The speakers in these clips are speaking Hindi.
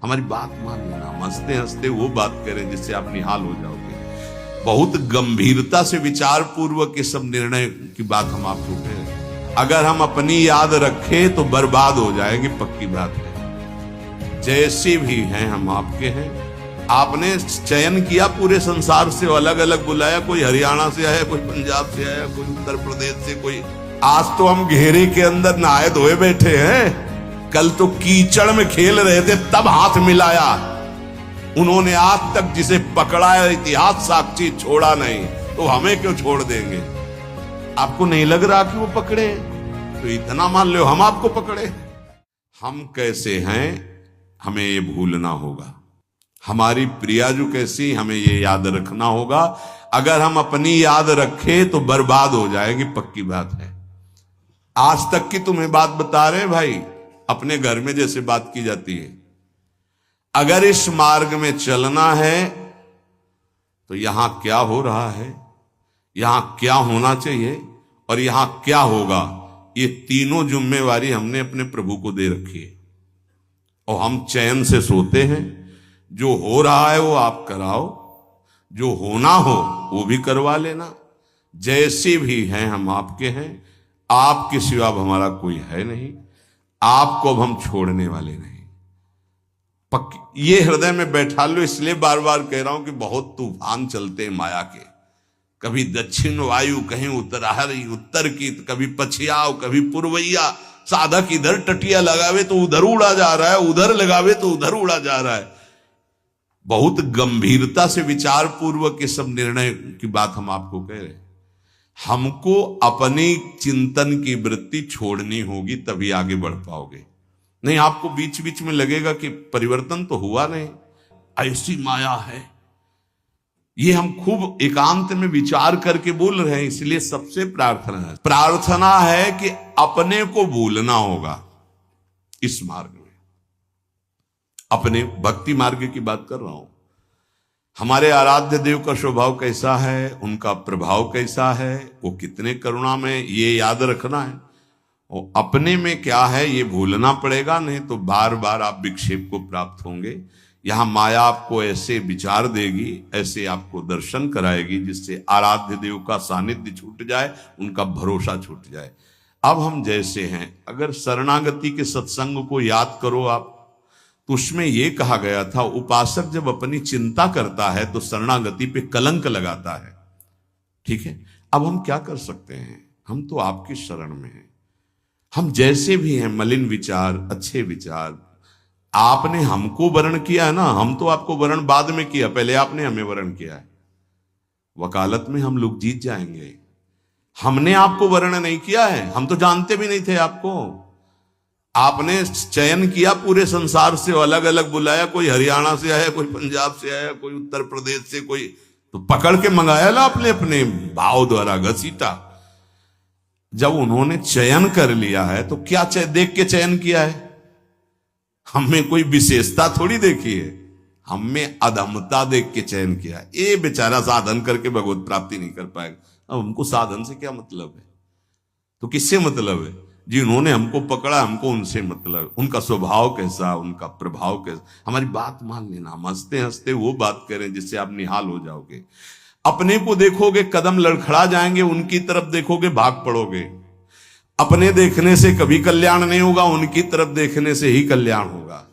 हमारी बात मान लेना, हंसते हंसते वो बात करें जिससे आप निहाल हो जाओगे। बहुत गंभीरता से विचार पूर्वक ये सब निर्णय की बात हम आपको कह रहे हैं। अगर हम अपनी याद रखें तो बर्बाद हो जाएंगे, पक्की बात है। जैसे भी हैं हम आपके हैं। आपने चयन किया पूरे संसार से, अलग अलग बुलाया, कोई हरियाणा से आया, कोई पंजाब से आया, कोई उत्तर प्रदेश से, कोई। आज तो हम घेरे के अंदर नहाए धोए बैठे हैं, कल तो कीचड़ में खेल रहे थे तब हाथ मिलाया। उन्होंने आज तक जिसे पकड़ा है इतिहास साक्षी छोड़ा नहीं, तो हमें क्यों छोड़ देंगे? आपको नहीं लग रहा कि वो पकड़े? तो इतना मान लो हम आपको पकड़े। हम कैसे हैं हमें ये भूलना होगा। हमारी प्रियाजू कैसी हमें ये याद रखना होगा। अगर हम अपनी याद रखें तो बर्बाद हो जाएगी, पक्की बात है। आज तक की तुम्हें बात बता रहे भाई, अपने घर में जैसे बात की जाती है। अगर इस मार्ग में चलना है तो यहां क्या हो रहा है, यहां क्या होना चाहिए और यहां क्या होगा, ये तीनों जिम्मेवारी हमने अपने प्रभु को दे रखी है। और हम चैन से सोते हैं। जो हो रहा है वो आप कराओ, जो होना हो वो भी करवा लेना। जैसे भी हैं हम आपके हैं, आपके सिवा अब हमारा कोई है नहीं। आपको अब हम छोड़ने वाले नहीं। पक्की ये हृदय में बैठा लो। इसलिए बार बार कह रहा हूं कि बहुत तूफान चलते हैं माया के। कभी दक्षिण वायु, कहीं उत्तर की, कभी पछियाव, कभी पूर्वैया। साधक इधर टटिया लगावे तो उधर उड़ा जा रहा है, उधर लगावे तो उधर उड़ा जा रहा है। बहुत गंभीरता से विचार पूर्वक ये सब निर्णय की बात हम आपको कह रहे हैं। हमको अपनी चिंतन की वृत्ति छोड़नी होगी, तभी आगे बढ़ पाओगे। नहीं आपको बीच बीच में लगेगा कि परिवर्तन तो हुआ नहीं, ऐसी माया है। ये हम खूब एकांत में विचार करके बोल रहे हैं। इसलिए सबसे प्रार्थना है कि अपने को भूलना होगा इस मार्ग में। अपने भक्ति मार्ग की बात कर रहा हूं। हमारे आराध्य देव का स्वभाव कैसा है, उनका प्रभाव कैसा है, वो कितने करुणा में, ये याद रखना है। और अपने में क्या है ये भूलना पड़ेगा, नहीं तो बार बार आप विक्षेप को प्राप्त होंगे। यहां माया आपको ऐसे विचार देगी, ऐसे आपको दर्शन कराएगी, जिससे आराध्य देव का सानिध्य छूट जाए, उनका भरोसा छूट जाए। अब हम जैसे हैं, अगर शरणागति के सत्संग को याद करो आप, तो उसमें यह कहा गया था, उपासक जब अपनी चिंता करता है तो शरणागति पे कलंक लगाता है। ठीक है, अब हम क्या कर सकते हैं? हम तो आपकी शरण में हैं। हम जैसे भी हैं, मलिन विचार, अच्छे विचार, आपने हमको वर्ण किया है ना, हम तो आपको वर्ण बाद में किया, पहले आपने हमें वर्ण किया है। वकालत में हम लोग जीत जाएंगे। हमने आपको वर्ण नहीं किया है, हम तो जानते भी नहीं थे आपको। आपने चयन किया पूरे संसार से, अलग अलग बुलाया, कोई हरियाणा से आया, कोई पंजाब से आया, कोई उत्तर प्रदेश से, कोई तो पकड़ के मंगाया ला अपने अपने भाव द्वारा घसीटा। जब उन्होंने चयन कर लिया है तो क्या देख के चयन किया है? हमें कोई विशेषता थोड़ी देखी है, हमें अधमता देख के चयन किया है। ये बेचारा साधन करके भगवत प्राप्ति नहीं कर पाएगा। अब हमको साधन से क्या मतलब है? तो किससे मतलब है? जिन्होंने हमको पकड़ा, हमको उनसे मतलब। उनका स्वभाव कैसा, उनका प्रभाव कैसा, हमारी बात मान लेना। हंसते हंसते वो बात करें जिससे आप निहाल हो जाओगे। अपने को देखोगे कदम लड़खड़ा जाएंगे, उनकी तरफ देखोगे भाग पड़ोगे। अपने देखने से कभी कल्याण नहीं होगा, उनकी तरफ देखने से ही कल्याण होगा।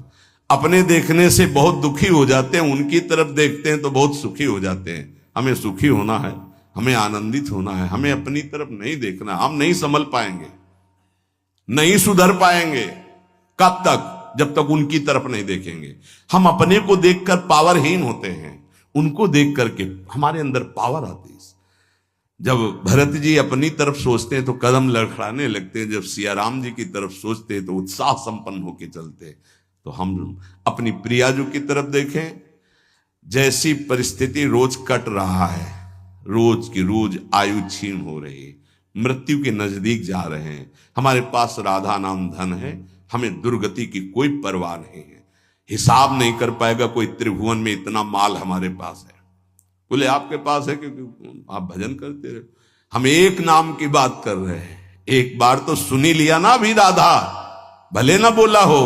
अपने देखने से बहुत दुखी हो जाते हैं, उनकी तरफ देखते हैं तो बहुत सुखी हो जाते हैं। हमें सुखी होना है, हमें आनंदित होना है, हमें अपनी तरफ नहीं देखना। हम नहीं संभल पाएंगे, नहीं सुधर पाएंगे। कब तक? जब तक उनकी तरफ नहीं देखेंगे। हम अपने को देखकर पावरहीन होते हैं, उनको देख करके हमारे अंदर पावर आती है। जब भरत जी अपनी तरफ सोचते हैं तो कदम लड़खड़ाने लगते हैं, जब सियाराम जी की तरफ सोचते हैं तो उत्साह संपन्न होकर चलते हैं। तो हम अपनी प्रियाजू की तरफ देखें। जैसी परिस्थिति रोज कट रहा है, रोज की रोज आयु क्षीण हो रही है, मृत्यु के नजदीक जा रहे हैं। हमारे पास राधा नाम धन है, हमें दुर्गति की कोई परवाह नहीं है। हिसाब नहीं कर पाएगा कोई त्रिभुवन में इतना माल हमारे पास है। बोले आपके पास है क्योंकि आप भजन करते रहे। हम एक नाम की बात कर रहे हैं। एक बार तो सुनी लिया ना भी राधा, भले ना बोला हो,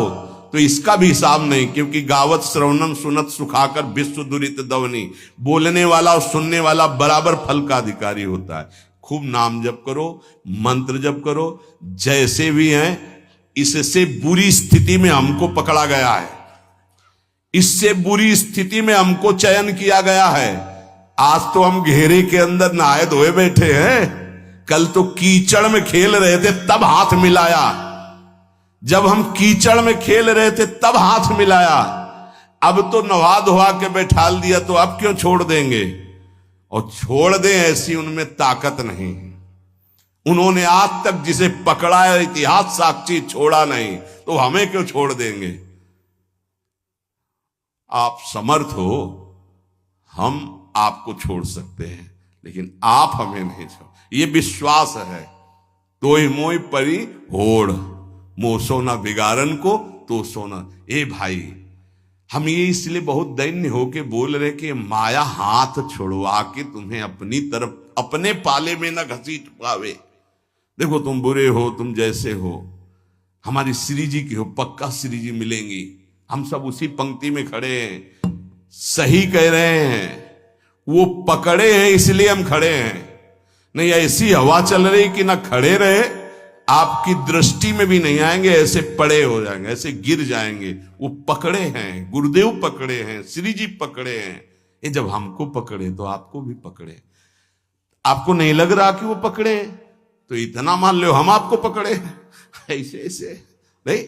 तो इसका भी हिसाब नहीं, क्योंकि गावत श्रवणम सुनत सुखाकर विश्व दुरित दवनी, बोलने वाला और सुनने वाला बराबर फल का अधिकारी होता है। खूब नाम जप करो, मंत्र जप करो, जैसे भी हैं। इससे बुरी स्थिति में हमको पकड़ा गया है, इससे बुरी स्थिति में हमको चयन किया गया है। आज तो हम घेरे के अंदर नहाए धोए बैठे हैं, कल तो कीचड़ में खेल रहे थे तब हाथ मिलाया। जब हम कीचड़ में खेल रहे थे तब हाथ मिलाया, अब तो नहा धोआ के बैठाल दिया, तो अब क्यों छोड़ देंगे? और छोड़ दें ऐसी उनमें ताकत नहीं। उन्होंने आज तक जिसे पकड़ा है इतिहास साक्षी छोड़ा नहीं, तो हमें क्यों छोड़ देंगे? आप समर्थ हो, हम आपको छोड़ सकते हैं, लेकिन आप हमें नहीं छोड़। ये विश्वास है। तोय मोय परी होड़, मोह सोना बिगाड़न को तो सोना। ए भाई, हम ये इसलिए बहुत दैन्य होके बोल रहे कि माया हाथ छुड़वा के तुम्हें अपनी तरफ, अपने पाले में न घसीट पावे। देखो तुम बुरे हो, तुम जैसे हो, हमारी श्री जी की हो, पक्का श्री जी मिलेंगी। हम सब उसी पंक्ति में खड़े हैं। सही कह रहे हैं, वो पकड़े हैं इसलिए हम खड़े हैं। नहीं ऐसी हवा चल रही कि ना खड़े रहे, आपकी दृष्टि में भी नहीं आएंगे, ऐसे पड़े हो जाएंगे, ऐसे गिर जाएंगे। वो पकड़े हैं, गुरुदेव पकड़े हैं, श्री जी पकड़े हैं। ये जब हमको पकड़े तो आपको भी पकड़े। आपको नहीं लग रहा कि वो पकड़े, तो इतना मान लो हम आपको पकड़े। ऐसे ऐसे नहीं,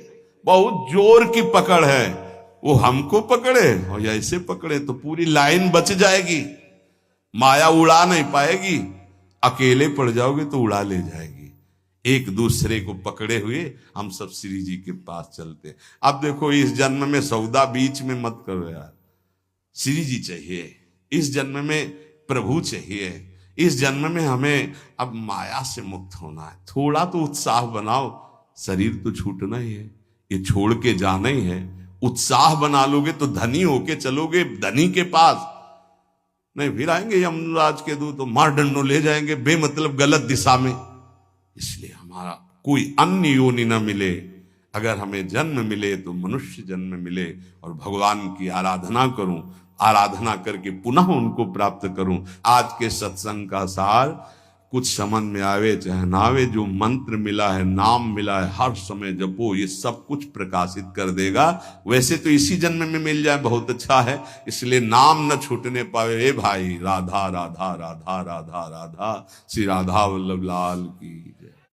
बहुत जोर की पकड़ है। वो हमको पकड़े और ऐसे पकड़े तो पूरी लाइन बच जाएगी, माया उड़ा नहीं पाएगी। अकेले पड़ जाओगे तो उड़ा ले जाएगी। एक दूसरे को पकड़े हुए हम सब श्री जी के पास चलते। अब देखो, इस जन्म में सौदा बीच में मत करो यार। श्री जी चाहिए, इस जन्म में प्रभु चाहिए, इस जन्म में हमें अब माया से मुक्त होना है। थोड़ा तो उत्साह बनाओ, शरीर तो छूटना ही है, ये छोड़ के जाना ही है। उत्साह बना लोगे तो धनी होके चलोगे धनी के पास, नहीं फिर आएंगे यमराज के दूत तो मार डंडो ले जाएंगे बेमतलब गलत दिशा में। इसलिए हमारा कोई अन्य योनि न मिले, अगर हमें जन्म मिले तो मनुष्य जन्म मिले और भगवान की आराधना करूं, आराधना करके पुनः उनको प्राप्त करूं। आज के सत्संग का सार कुछ समझ में आवे चाहे ना आवे, जो मंत्र मिला है, नाम मिला है, हर समय जपो, ये सब कुछ प्रकाशित कर देगा। वैसे तो इसी जन्म में मिल जाए बहुत अच्छा है, इसलिए नाम न छूटने पावे। हे भाई, राधा राधा राधा राधा राधा, श्री राधा वल्लभ लाल की जय।